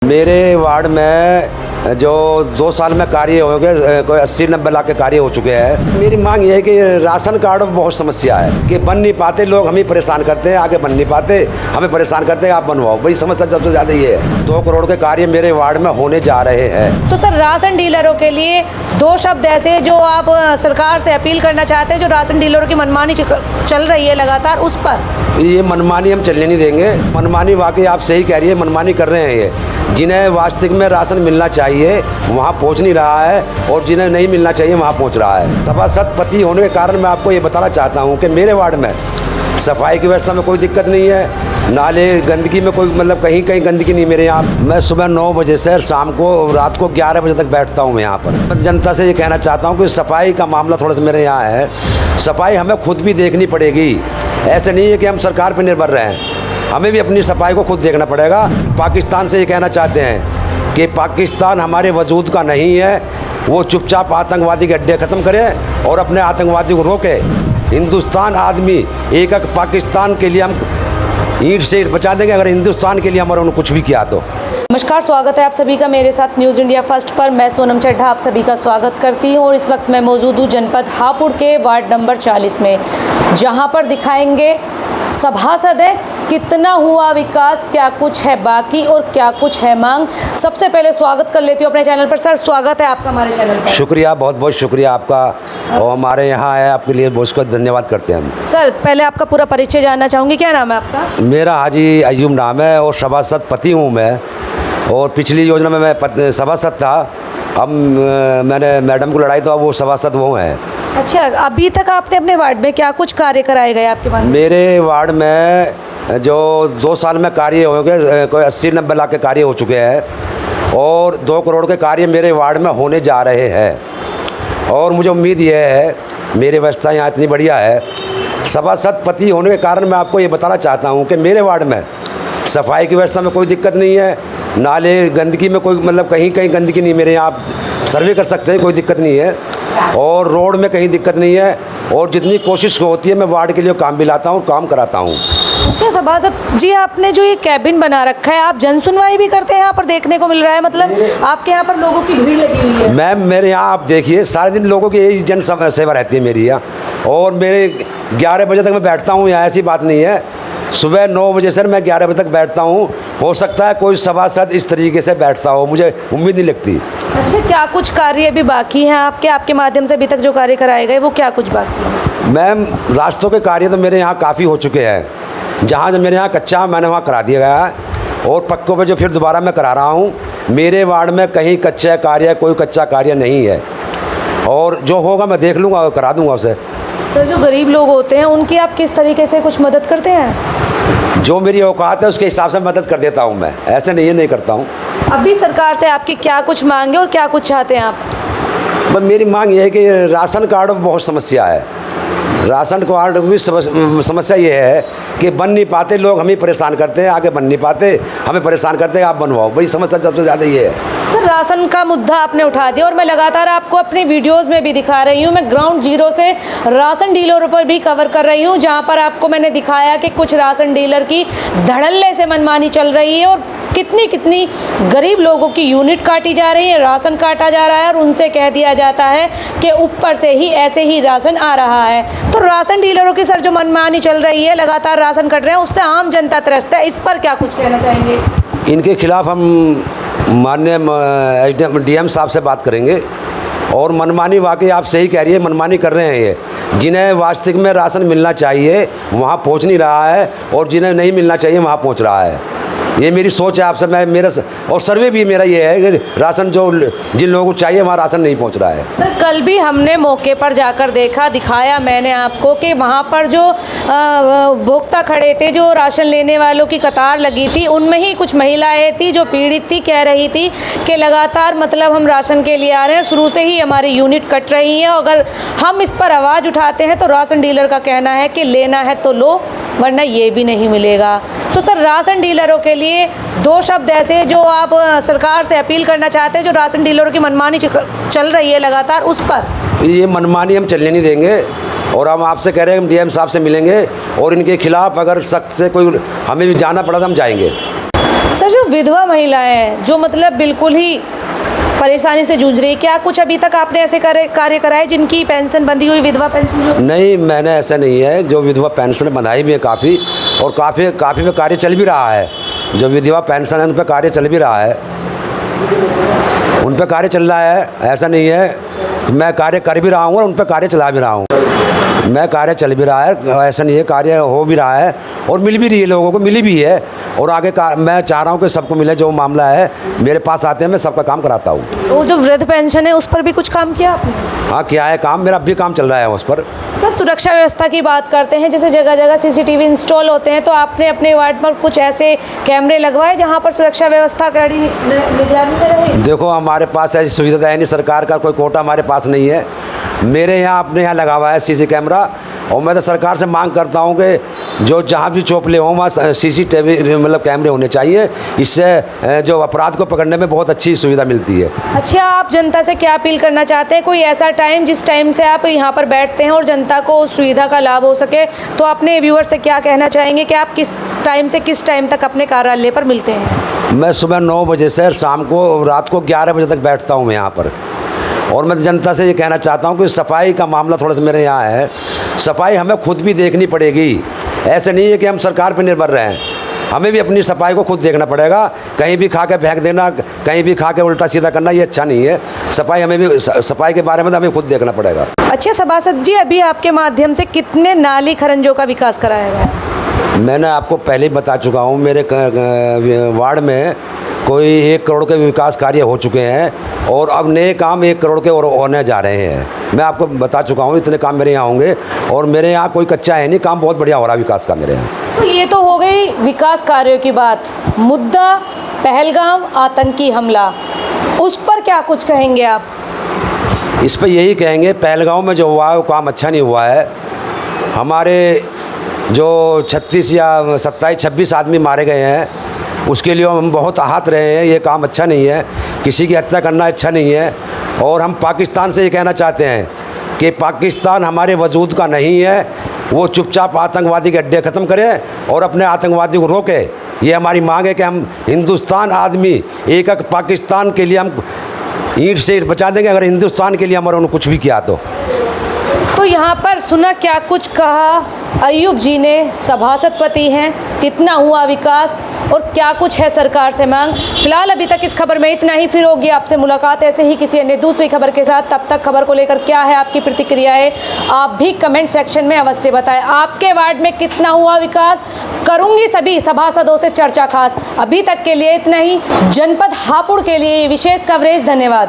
मेरे वार्ड में जो 2 साल में कार्य हो गए, कोई 80-90 लाख के कार्य हो चुके हैं। मेरी मांग ये है कि राशन कार्ड में बहुत समस्या है कि बन नहीं पाते, लोग हमें परेशान करते हैं, आगे बन नहीं पाते, हमें परेशान करते हैं आप बनवाओ। भाई समस्या सबसे ज़्यादा ये है। 2 करोड़ के कार्य मेरे वार्ड में होने जा रहे हैं। तो सर, राशन डीलरों के लिए 2 शब्द ऐसे जो आप सरकार से अपील करना चाहते हैं, जो राशन डीलरों की मनमानी चल रही है लगातार, उस पर? ये मनमानी हम चलने नहीं देंगे। मनमानी वाकई आप सही कह रही है, मनमानी कर रहे हैं ये। जिन्हें वास्तविक में राशन मिलना चाहिए वहाँ पहुँच नहीं रहा है, और जिन्हें नहीं मिलना चाहिए वहाँ पहुँच रहा है। सभासद पति होने के कारण मैं आपको ये बताना चाहता हूँ कि मेरे वार्ड में सफाई की व्यवस्था में कोई दिक्कत नहीं है। नाले गंदगी में कोई मतलब कहीं कहीं गंदगी नहीं मेरे यहाँ। मैं सुबह 9 बजे से शाम को रात को 11 बजे तक बैठता हूँ मैं यहाँ पर। मैं जनता से ये कहना चाहता हूँ कि सफाई का मामला थोड़ा सा मेरे यहाँ है। सफाई हमें खुद भी देखनी पड़ेगी। ऐसे नहीं है कि हम सरकार पर निर्भर रहें, हमें भी अपनी सफाई को खुद देखना पड़ेगा। पाकिस्तान से ये कहना चाहते हैं कि पाकिस्तान हमारे वजूद का नहीं है, वो चुपचाप आतंकवादी के अड्डे ख़त्म करे और अपने आतंकवादी को रोके। हिंदुस्तान आदमी एक पाकिस्तान के लिए हम ईंट से ईंट बचा देंगे अगर हिंदुस्तान के लिए हमारा उन्होंने कुछ भी किया तो। नमस्कार, स्वागत है आप सभी का मेरे साथ न्यूज़ इंडिया फर्स्ट पर। मैं सोनम चड्ढा आप सभी का स्वागत करती हूँ और इस वक्त मैं मौजूद हूँ जनपद हापुड़ के वार्ड नंबर 40 में, जहाँ पर दिखाएंगे सभासद है कितना हुआ विकास, क्या कुछ है बाकी और क्या कुछ है मांग। सबसे पहले स्वागत कर लेती हूँ अपने चैनल पर। सर, स्वागत है आपका हमारे चैनल पर। शुक्रिया, बहुत बहुत शुक्रिया आपका, और हमारे यहाँ है आपके लिए बहुत बहुत धन्यवाद करते हैं हम। सर, पहले आपका पूरा परिचय जानना चाहूँगी, क्या नाम है आपका? मेरा हाजी अयूब नाम है और सभासद पति हूँ मैं, और पिछली योजना में मैं सभासद था। अब मैंने मैडम को लड़ाई तो अब वो सभासद वो हैं। अच्छा, अभी तक आपने अपने वार्ड में क्या कुछ कार्य कराए गए आपके वार्ड में? मेरे वार्ड में जो 2 साल में कार्य हो गए, कोई 80-90 लाख के कार्य हो चुके हैं, और 2 करोड़ के कार्य मेरे वार्ड में होने जा रहे हैं। और मुझे उम्मीद ये है, मेरी व्यवस्था यहाँ इतनी बढ़िया है। सभासद पति होने के कारण मैं आपको ये बताना चाहता हूँ कि मेरे वार्ड में सफाई की व्यवस्था में कोई दिक्कत नहीं है। नाले गंदगी में कोई मतलब कहीं कहीं गंदगी नहीं मेरे यहाँ, आप सर्वे कर सकते हैं, कोई दिक्कत नहीं है। और रोड में कहीं दिक्कत नहीं है, और जितनी कोशिश होती है मैं वार्ड के लिए काम भी लाता हूँ, काम कराता हूँ। अच्छा सभासद जी, आपने जो ये कैबिन बना रखा है, आप जन सुनवाई भी करते हैं यहाँ पर, देखने को मिल रहा है, मतलब आपके यहाँ पर लोगों की भीड़ लगी हुई है। मैम, मेरे यहाँ आप देखिए सारे दिन लोगों की यही जन सेवा रहती है मेरी यहाँ, और मेरे 11 बजे तक मैं बैठता हूँ यहाँ, ऐसी बात नहीं है। सुबह 9 बजे से मैं 11 बजे तक बैठता हूँ। हो सकता है कोई सभासद इस तरीके से बैठता हो, मुझे उम्मीद नहीं लगती। अच्छा, क्या कुछ कार्य अभी बाकी हैं आपके माध्यम से अभी तक जो कार्य कराए गए, वो क्या कुछ बाकी है? मैम, रास्तों के कार्य तो मेरे यहाँ काफ़ी हो चुके हैं। जहाँ जो मेरे यहाँ कच्चा मैंने वहाँ करा दिया गया है, और पक्कों पे जो फिर दोबारा मैं करा रहा हूँ। मेरे वार्ड में कहीं कच्चा कार्य, कोई कच्चा कार्य नहीं है, और जो होगा मैं देख लूँगा और करा दूँगा उसे। सर, जो गरीब लोग होते हैं उनकी आप किस तरीके से कुछ मदद करते हैं? जो मेरी औकात है उसके हिसाब से मदद कर देता हूँ मैं, ऐसे नहीं करता हूँ। अभी सरकार से आपकी क्या कुछ मांगे और क्या कुछ चाहते हैं आप? मेरी मांग ये है कि राशन कार्ड में बहुत समस्या है। राशन कार्ड की समस्या ये है कि बन नहीं पाते, लोग हमें परेशान करते हैं, आगे बन नहीं पाते, हमें परेशान करते हैं आप बनवाओ। भाई समस्या सबसे ज़्यादा ये है। सर, राशन का मुद्दा आपने उठा दिया और मैं लगातार आपको अपनी वीडियोस में भी दिखा रही हूँ। मैं ग्राउंड जीरो से राशन डीलरों पर भी कवर कर रही हूँ, जहाँ पर आपको मैंने दिखाया कि कुछ राशन डीलर की धड़ल्ले से मनमानी चल रही है, और कितनी गरीब लोगों की यूनिट काटी जा रही है, राशन काटा जा रहा है, और उनसे कह दिया जाता है कि ऊपर से ही ऐसे ही राशन आ रहा है। तो राशन डीलरों की सर जो मनमानी चल रही है, लगातार राशन कट रहे हैं, उससे आम जनता त्रस्त है। इस पर क्या कुछ कहना चाहेंगे? इनके खिलाफ हम माननीय DM साहब से बात करेंगे। और मनमानी वाकई आप सही कह रही है, मनमानी कर रहे हैं ये। जिन्हें वास्तविक में राशन मिलना चाहिए वहाँ पहुँच नहीं रहा है, और जिन्हें नहीं मिलना चाहिए वहाँ पहुँच रहा है। ये मेरी सोच है आपसे, मेरा और सर्वे भी मेरा ये है कि राशन जो जिन लोगों को चाहिए वहाँ राशन नहीं पहुँच रहा है। सर, कल भी हमने मौके पर जाकर दिखाया मैंने आपको कि वहाँ पर जो उपभोक्ता खड़े थे, जो राशन लेने वालों की कतार लगी थी, उनमें ही कुछ महिलाएं थी जो पीड़ित थी, कह रही थी कि लगातार मतलब हम राशन के लिए आ रहे हैं, शुरू से ही हमारी यूनिट कट रही है, अगर हम इस पर आवाज़ उठाते हैं तो राशन डीलर का कहना है कि लेना है तो लो, वरना ये भी नहीं मिलेगा। तो सर, राशन डीलरों के लिए 2 शब्द ऐसे जो आप सरकार से अपील करना चाहते हैं, जो राशन डीलरों की मनमानी चल रही है लगातार, उस पर? ये मनमानी हम चलने नहीं देंगे, और हम आपसे कह रहे हैं हम DM साहब से मिलेंगे, और इनके खिलाफ अगर सख्त से कोई हमें भी जाना पड़ा तो हम जाएंगे। सर, जो विधवा महिलाएं हैं जो मतलब बिल्कुल ही परेशानी से जूझ रही है, क्या कुछ अभी तक आपने ऐसे कार्य कराए जिनकी पेंशन बंधी हुई, विधवा पेंशन जो? नहीं, मैंने ऐसा नहीं है। जो विधवा पेंशन बंधाई भी है काफ़ी, और काफ़ी में कार्य चल भी रहा है। जो विधवा पेंशन है उन पर कार्य चल भी रहा है, उन पर कार्य चल रहा है। ऐसा नहीं है, मैं कार्य कर भी रहा हूँ और उन पर कार्य चला भी रहा हूँ। मैं कार्य चल भी रहा है, ऐसा नहीं है, कार्य हो भी रहा है और मिल भी रही है, लोगों को मिली भी है। और आगे मैं चाह रहा हूँ कि सबको मिले। जो मामला है मेरे पास आते हैं, मैं सबका काम कराता हूँ। वो जो वृद्ध पेंशन है उस पर भी कुछ काम किया आपने? हाँ, किया है काम, मेरा अब भी काम चल रहा है उस पर। सर, सुरक्षा व्यवस्था की बात करते हैं, जैसे जगह जगह सीसीटीवी इंस्टॉल होते हैं, तो आपने अपने वार्ड पर कुछ ऐसे कैमरे लगवाए जहां पर सुरक्षा व्यवस्था कड़ी निगरानी में रहे? देखो, हमारे पास ऐसी सुविधा है नहीं, सरकार का कोई कोटा हमारे पास नहीं है। मेरे यहाँ अपने यहाँ लगा हुआ है सीसी कैमरा, और मैं तो सरकार से मांग करता हूँ कि जो जहाँ भी चौपले हों वहाँ सीसीटीवी मतलब कैमरे होने चाहिए। इससे जो अपराध को पकड़ने में बहुत अच्छी सुविधा मिलती है। अच्छा, आप जनता से क्या अपील करना चाहते हैं? कोई ऐसा टाइम जिस टाइम से आप यहाँ पर बैठते हैं और जनता को उस सुविधा का लाभ हो सके, तो अपने व्यूअर से क्या कहना चाहेंगे कि आप किस टाइम से किस टाइम तक अपने कार्यालय पर मिलते हैं? मैं सुबह 9 बजे से शाम को रात को 11 बजे तक बैठता हूँ मैं यहाँ पर। और मैं जनता से ये कहना चाहता हूँ कि सफाई का मामला थोड़ा सा मेरे यहाँ है। सफाई हमें खुद भी देखनी पड़ेगी। ऐसे नहीं है कि हम सरकार पर निर्भर रहें, हमें भी अपनी सफाई को खुद देखना पड़ेगा। कहीं भी खा के फेंक देना, कहीं भी खा के उल्टा सीधा करना, ये अच्छा नहीं है। सफाई के बारे में तो हमें खुद देखना पड़ेगा। अच्छा सभासद जी, अभी आपके माध्यम से कितने नाली खरंजों का विकास कराया गया? मैंने आपको पहले ही बता चुका हूँ, मेरे वार्ड में कोई 1 करोड़ के विकास कार्य हो चुके हैं और अब नए काम 1 करोड़ के और होने जा रहे हैं। मैं आपको बता चुका हूँ, इतने काम मेरे यहाँ होंगे और मेरे यहाँ कोई कच्चा है नहीं, काम बहुत बढ़िया हो रहा है विकास का मेरे यहाँ। तो ये तो हो गई विकास कार्यों की बात। मुद्दा पहलगाम आतंकी हमला, उस पर क्या कुछ कहेंगे आप? इस पर यही कहेंगे, पहलगाम में जो हुआ है वो काम अच्छा नहीं हुआ है। हमारे जो 36 या 27-26 आदमी मारे गए हैं, उसके लिए हम बहुत आहत रहे हैं। ये काम अच्छा नहीं है, किसी की हत्या करना अच्छा नहीं है। और हम पाकिस्तान से ये कहना चाहते हैं कि पाकिस्तान हमारे वजूद का नहीं है। वो चुपचाप आतंकवादी के अड्डे ख़त्म करे और अपने आतंकवादी को रोके। ये हमारी मांग है कि हम हिंदुस्तान आदमी एक पाकिस्तान के लिए हम ईंट से ईंट बचा देंगे, अगर हिंदुस्तान के लिए हमारे उन्होंने कुछ भी किया तो यहाँ पर सुना क्या कुछ कहा अयूब जी ने, सभासद पति हैं, कितना हुआ विकास और क्या कुछ है सरकार से मांग। फिलहाल अभी तक इस खबर में इतना ही, फिर होगी आपसे मुलाकात ऐसे ही किसी अन्य दूसरी खबर के साथ। तब तक खबर को लेकर क्या है आपकी प्रतिक्रियाएं, आप भी कमेंट सेक्शन में अवश्य बताएं। आपके वार्ड में कितना हुआ विकास, करूंगी सभी सभासदों से चर्चा खास। अभी तक के लिए इतना ही। जनपद हापुड़ के लिए विशेष कवरेज। धन्यवाद।